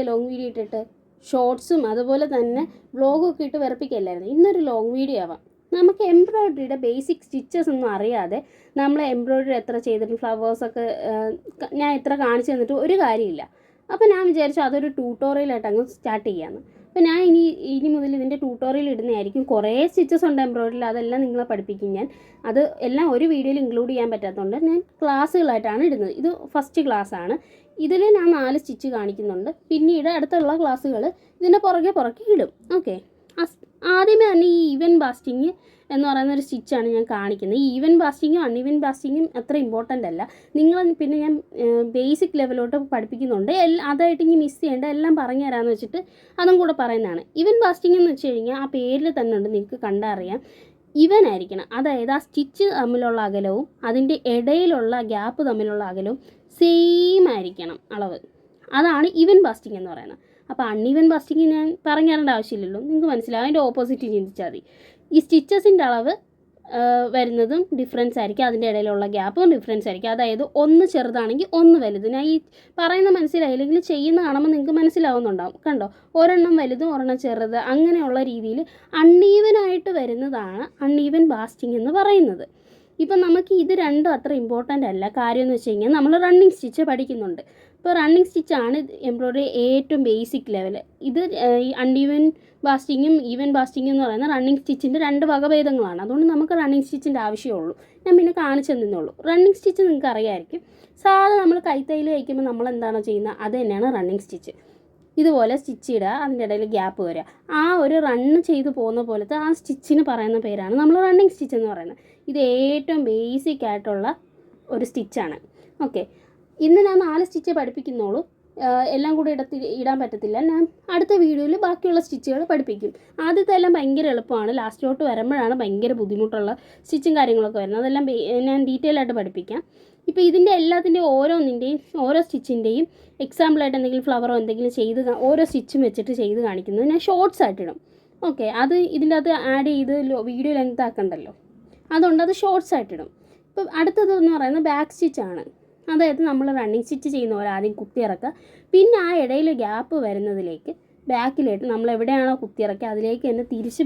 Long video ഇട്ടിട്ട് ഷോർട്സും അതുപോലെ തന്നെ വ്ളോഗൊക്കെ ഇട്ട് വെറുപ്പിക്കല്ലായിരുന്നു. ഇന്നൊരു ലോങ് വീഡിയോ ആവാം. നമുക്ക് എംബ്രോയ്ഡറിയുടെ ബേസിക് സ്റ്റിച്ചസ് ഒന്നും അറിയാതെ നമ്മൾ എംബ്രോയ്ഡറി എത്ര ചെയ്തിട്ട് ഫ്ലവേഴ്സൊക്കെ ഞാൻ എത്ര കാണിച്ചു തന്നിട്ട് ഒരു കാര്യമില്ല. അപ്പോൾ ഞാൻ വിചാരിച്ചു അതൊരു ട്യൂട്ടോറിയലായിട്ട് അങ്ങ് സ്റ്റാർട്ട് ചെയ്യാമെന്ന്. അപ്പോൾ ഞാൻ ഇനി മുതൽ ഇതിൻ്റെ ട്യൂട്ടോറിയൽ ഇടുന്നതായിരിക്കും. കുറേ സ്റ്റിച്ചസ് ഉണ്ട് എംബ്രോയ്ഡറിയിൽ, അതെല്ലാം നിങ്ങളെ പഠിപ്പിക്കും ഞാൻ. അത് എല്ലാം ഒരു വീഡിയോയിൽ ഇൻക്ലൂഡ് ചെയ്യാൻ പറ്റാത്തതുകൊണ്ട് ഞാൻ ക്ലാസ്സുകളായിട്ടാണ് ഇടുന്നത്. ഇത് ഫസ്റ്റ് ക്ലാസ്സാണ്. ഇതിൽ ഞാൻ 4 സ്റ്റിച്ച് കാണിക്കുന്നുണ്ട്. പിന്നീട് അടുത്തുള്ള ക്ലാസ്സുകൾ ഇതിൻ്റെ പുറകെ ഇടും. ഓക്കെ, ആദ്യമേ തന്നെ ഈ ഈവൻ ബാസ്റ്റിങ് എന്ന് പറയുന്ന ഒരു സ്റ്റിച്ചാണ് ഞാൻ കാണിക്കുന്നത്. ഈ ഈവൻ ബാസ്റ്റിങ്ങും അൺഈവൻ ബാസ്റ്റിങ്ങും അത്ര ഇമ്പോർട്ടൻ്റ് അല്ല. പിന്നെ ഞാൻ ബേസിക് ലെവലോട്ട് പഠിപ്പിക്കുന്നുണ്ട്. അതായിട്ട് ഇനി മിസ് ചെയ്യേണ്ട എല്ലാം പറഞ്ഞു തരാമെന്ന് വെച്ചിട്ട് അതും കൂടെ പറയുന്നതാണ്. ഈവൻ ബാസ്റ്റിംഗ് എന്ന് വെച്ച് കഴിഞ്ഞാൽ ആ പേരിൽ തന്നെ ഉണ്ട്, നിങ്ങൾക്ക് കണ്ടറിയാം. ഈവൻ ആയിരിക്കണം, അതായത് ആ സ്റ്റിച്ച് തമ്മിലുള്ള അകലവും അതിൻ്റെ ഇടയിലുള്ള ഗ്യാപ്പ് തമ്മിലുള്ള അകലവും സെയിം ആയിരിക്കണം അളവ്. അതാണ് ഈവൻ ബാസ്റ്റിംഗ് എന്ന് പറയുന്നത്. അപ്പോൾ അൺഈവൻ ബാസ്റ്റിംഗ് ഞാൻ പറഞ്ഞു തരേണ്ട ആവശ്യമില്ലല്ലോ, നിങ്ങൾക്ക് മനസ്സിലാവും. അതിൻ്റെ ഓപ്പോസിറ്റ് ചിന്തിച്ചാൽ മതി. ഈ സ്റ്റിച്ചസിൻ്റെ അളവ് വരുന്നതും ഡിഫറൻസ് ആയിരിക്കും, അതിൻ്റെ ഇടയിലുള്ള ഗ്യാപ്പും ഡിഫറൻസ് ആയിരിക്കും. അതായത് ഒന്ന് ചെറുതാണെങ്കിൽ ഒന്ന് വലുത്. ഞാൻ ഈ പറയുന്ന മനസ്സിലായില്ലെങ്കിൽ ചെയ്യുന്ന കാണുമ്പോൾ നിങ്ങൾക്ക് മനസ്സിലാവുന്നുണ്ടാവും. കണ്ടോ, ഒരെണ്ണം വലുതും ഒരെണ്ണം ചെറുത്, അങ്ങനെയുള്ള രീതിയിൽ അൺഈവനായിട്ട് വരുന്നതാണ് അൺഈവൻ ബാസ്റ്റിംഗ് എന്ന് പറയുന്നത്. ഇപ്പം നമുക്ക് ഇത് രണ്ടും അത്ര ഇമ്പോർട്ടൻ്റ് അല്ല. കാര്യം എന്ന് വെച്ച് കഴിഞ്ഞാൽ നമ്മൾ റണ്ണിങ് സ്റ്റിച്ച് പഠിക്കുന്നുണ്ട്. ഇപ്പോൾ റണ്ണിങ് സ്റ്റിച്ചാണ് എംബ്രോയ്ഡറി ഏറ്റവും ബേസിക് ലെവൽ. ഇത് ഈ അൺഈവൻ ബാസ്റ്റിങ്ങും ഈവൻ ബാസ്റ്റിങ്ങും എന്ന് പറയുന്ന റണ്ണിങ് സ്റ്റിച്ചിൻ്റെ 2 വകഭേദങ്ങളാണ്. അതുകൊണ്ട് നമുക്ക് റണ്ണിങ് സ്റ്റിച്ചിൻ്റെ ആവശ്യമുള്ളൂ. ഞാൻ പിന്നെ കാണിച്ചു തന്നുള്ളൂ. റണ്ണിങ് സ്റ്റിച്ച് നിങ്ങൾക്ക് അറിയാമായിരിക്കും. സാധാരണ നമ്മൾ കൈത്തൈയിൽ തയ്ക്കുമ്പോൾ നമ്മൾ എന്താണോ ചെയ്യുന്നത് അത് തന്നെയാണ് റണ്ണിങ് സ്റ്റിച്ച്. ഇതുപോലെ സ്റ്റിച്ച് ഇടുക, അതിൻ്റെ ഇടയിൽ ഗ്യാപ്പ് വരിക. ആ ഒരു റണ്ണ് ചെയ്ത് പോകുന്ന പോലത്തെ ആ സ്റ്റിച്ചിന് പറയുന്ന പേരാണ് നമ്മൾ റണ്ണിങ് സ്റ്റിച്ച് എന്ന് പറയുന്നത്. ഇത് ഏറ്റവും ബേസിക് ആയിട്ടുള്ള ഒരു സ്റ്റിച്ചാണ്. ഓക്കെ, ഇന്ന് ഞാൻ 4 സ്റ്റിച്ച് പഠിപ്പിക്കുന്നുള്ളൂ. എല്ലാം കൂടി ഇടാൻ പറ്റത്തില്ല. ഞാൻ അടുത്ത വീഡിയോയിൽ ബാക്കിയുള്ള സ്റ്റിച്ചുകൾ പഠിപ്പിക്കും. ആദ്യത്തെ എല്ലാം ഭയങ്കര എളുപ്പമാണ്, ലാസ്റ്റിലോട്ട് വരുമ്പോഴാണ് ഭയങ്കര ബുദ്ധിമുട്ടുള്ള സ്റ്റിച്ചും കാര്യങ്ങളൊക്കെ വരുന്നത്. അതെല്ലാം ഞാൻ ഡീറ്റെയിൽ ആയിട്ട് പഠിപ്പിക്കാം. ഇപ്പോൾ ഇതിൻ്റെ എല്ലാത്തിൻ്റെയും ഓരോ സ്റ്റിച്ചിൻ്റെയും എക്സാമ്പിളായിട്ട് എന്തെങ്കിലും ഫ്ലവറോ എന്തെങ്കിലും ഓരോ സ്റ്റിച്ചും വെച്ചിട്ട് ചെയ്ത് കാണിക്കുന്നത് ഞാൻ ഷോർട്സ് ആയിട്ടിടും. ഓക്കെ, അത് ഇതിൻ്റെ അകത്ത് ആഡ് ചെയ്ത് വീഡിയോ ലെങ്ത് ആക്കണ്ടല്ലോ, അതുകൊണ്ട് അത് ഷോർട്സ് ആയിട്ടിടും. ഇപ്പോൾ അടുത്തതെന്ന് പറയുന്നത് ബാക്ക് സ്റ്റിച്ചാണ്. അതായത് നമ്മൾ റണ്ണിങ് സ്റ്റിച്ച് ചെയ്യുന്ന പോലെ ആദ്യം കുത്തിയിറക്കുക, പിന്നെ ആ ഇടയിൽ ഗ്യാപ്പ് വരുന്നതിലേക്ക് ബാക്കിലായിട്ട് നമ്മൾ എവിടെയാണോ കുത്തിയിറക്കുക അതിലേക്ക് തന്നെ തിരിച്ച്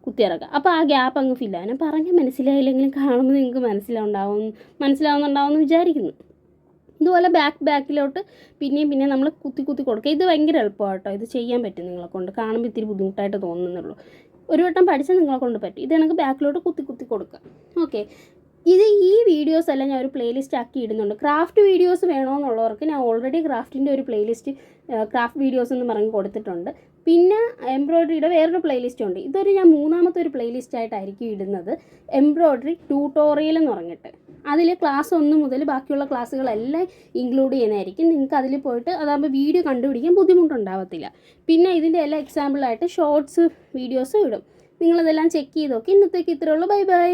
കുത്തിയിറക്കുക. അപ്പോൾ ആ ഗ്യാപ്പ് അങ്ങ് ഫില്ലാവും. ഞാൻ പറഞ്ഞാൽ മനസ്സിലായില്ലെങ്കിലും കാണുമ്പോൾ നിങ്ങൾക്ക് മനസ്സിലാവുന്നുണ്ടാവും എന്ന് വിചാരിക്കുന്നു. ഇതുപോലെ ബാക്കിലോട്ട് പിന്നെയും നമ്മൾ കുത്തി കൊടുക്കുക. ഇത് ഭയങ്കര എളുപ്പമാണ് കേട്ടോ, ഇത് ചെയ്യാൻ പറ്റും നിങ്ങളെ കൊണ്ട്. കാണുമ്പോൾ ഇത്തിരി ബുദ്ധിമുട്ടായിട്ട് തോന്നുന്നുള്ളൂ. ഒരു വട്ടം പഠിച്ചാൽ നിങ്ങളെ കൊണ്ട് പറ്റും. ഇത് എനിക്ക് ബാക്കിലോട്ട് കുത്തി കൊടുക്കുക. ഓക്കെ, ഈ വീഡിയോസ് എല്ലാം ഞാൻ ഒരു പ്ലേലിസ്റ്റ് ആക്കി ഇടുന്നുണ്ട്. ക്രാഫ്റ്റ് വീഡിയോസ് വേണമെന്നുള്ളവർക്ക് ഞാൻ ഓൾറെഡി ക്രാഫ്റ്റിൻ്റെ ഒരു പ്ലേലിസ്റ്റ് ക്രാഫ്റ്റ് വീഡിയോസ് എന്ന് പറഞ്ഞ് കൊടുത്തിട്ടുണ്ട്. പിന്നെ എംബ്രോയ്ഡറിയുടെ വേറൊരു പ്ലേലിസ്റ്റ് ഉണ്ട്. ഞാൻ 3ാമത്തെ ഒരു പ്ലേലിസ്റ്റ് ആയിട്ടായിരിക്കും ഇടുന്നത്, എംബ്രോയ്ഡറി ട്യൂട്ടോറിയൽ എന്ന് പറഞ്ഞിട്ട്. അതിൽ ക്ലാസ് 1 മുതൽ ബാക്കിയുള്ള ക്ലാസ്സുകളെല്ലാം ഇൻക്ലൂഡ് ചെയ്യുന്നതായിരിക്കും. നിങ്ങൾക്ക് അതിൽ പോയിട്ട് അതാകുമ്പോൾ വീഡിയോ കണ്ടുപിടിക്കാൻ ബുദ്ധിമുട്ടുണ്ടാവത്തില്ല. പിന്നെ ഇതിൻ്റെ എല്ലാ എക്സാമ്പിളായിട്ട് ഷോർട്സ് വീഡിയോസും ഇടും. നിങ്ങളതെല്ലാം ചെക്ക് ചെയ്ത് നോക്കി. ഇന്നത്തേക്ക് ഇത്രയേ ഉള്ളൂ. ബൈ.